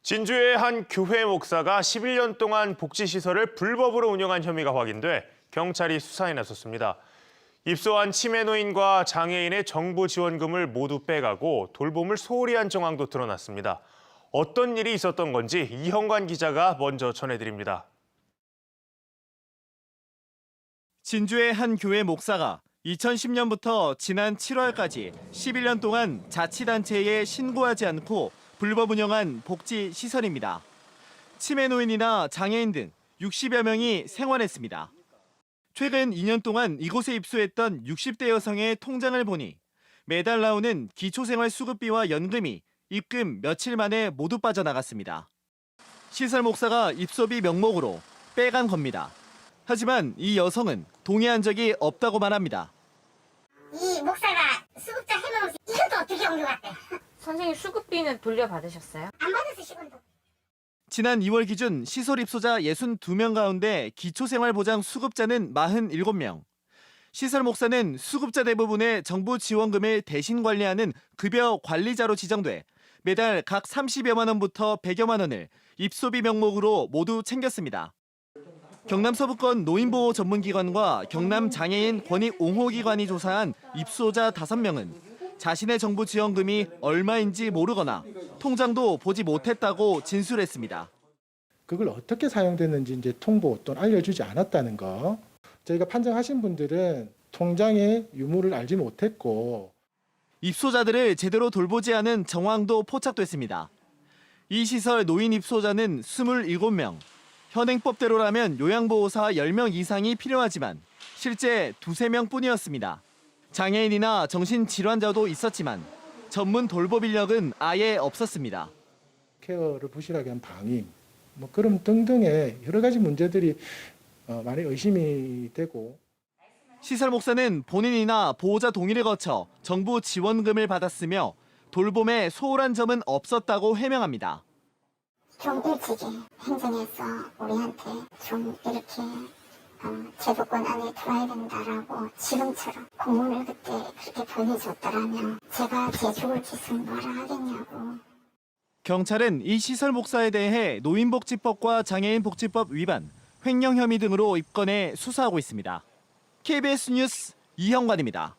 진주의 한 교회 목사가 11년 동안 복지시설을 불법으로 운영한 혐의가 확인돼 경찰이 수사에 나섰습니다. 입소한 치매 노인과 장애인의 정부 지원금을 모두 빼가고 돌봄을 소홀히 한 정황도 드러났습니다. 어떤 일이 있었던 건지 이형관 기자가 먼저 전해드립니다. 진주의 한 교회 목사가 2010년부터 지난 7월까지 11년 동안 자치단체에 신고하지 않고 불법 운영한 복지시설입니다. 치매 노인이나 장애인 등 60여 명이 생활했습니다. 최근 2년 동안 이곳에 입소했던 60대 여성의 통장을 보니 매달 나오는 기초생활수급비와 연금이 입금 며칠 만에 모두 빠져나갔습니다. 시설 목사가 입소비 명목으로 빼간 겁니다. 하지만 이 여성은 동의한 적이 없다고 말합니다. 이 목사가 수급자 해놓으면서 이것도 어떻게 온 것 같아? 선생님 수급비는 돌려받으셨어요? 안 받았어, 10원도. 지난 2월 기준 시설 입소자 62명 가운데 기초생활보장 수급자는 47명. 시설 목사는 수급자 대부분의 정부 지원금을 대신 관리하는 급여 관리자로 지정돼 매달 각 30여만 원부터 100여만 원을 입소비 명목으로 모두 챙겼습니다. 경남 서부권 노인보호 전문기관과 경남 장애인 권익 옹호기관이 조사한 입소자 5명은 자신의 정부 지원금이 얼마인지 모르거나 통장도 보지 못했다고 진술했습니다. 그걸 어떻게 사용됐는지 이제 통보 또는 알려주지 않았다는 거. 저희가 판정하신 분들은 통장의 유무를 알지 못했고 입소자들을 제대로 돌보지 않은 정황도 포착됐습니다. 이 시설 노인 입소자는 27명. 현행법대로라면 요양보호사 10명 이상이 필요하지만 실제 2~3명뿐이었습니다. 장애인이나 정신질환자도 있었지만 전문 돌봄 인력은 아예 없었습니다. 케어를 부실하게 한 방임, 그런 등등의 여러 가지 문제들이 많이 의심이 되고. 시설 목사는 본인이나 보호자 동의를 거쳐 정부 지원금을 받았으며 돌봄에 소홀한 점은 없었다고 해명합니다. 좀 일찍이 행정해서 우리한테 좀 이렇게 제도권 안에 들어야 된다라고 지금처럼 공문을 그때 그렇게 보내줬더라면 제가 제 죽을 짓은 뭐라 하겠냐고. 경찰은 이 시설 목사에 대해 노인복지법과 장애인복지법 위반, 횡령 혐의 등으로 입건해 수사하고 있습니다. KBS 뉴스 이형관입니다.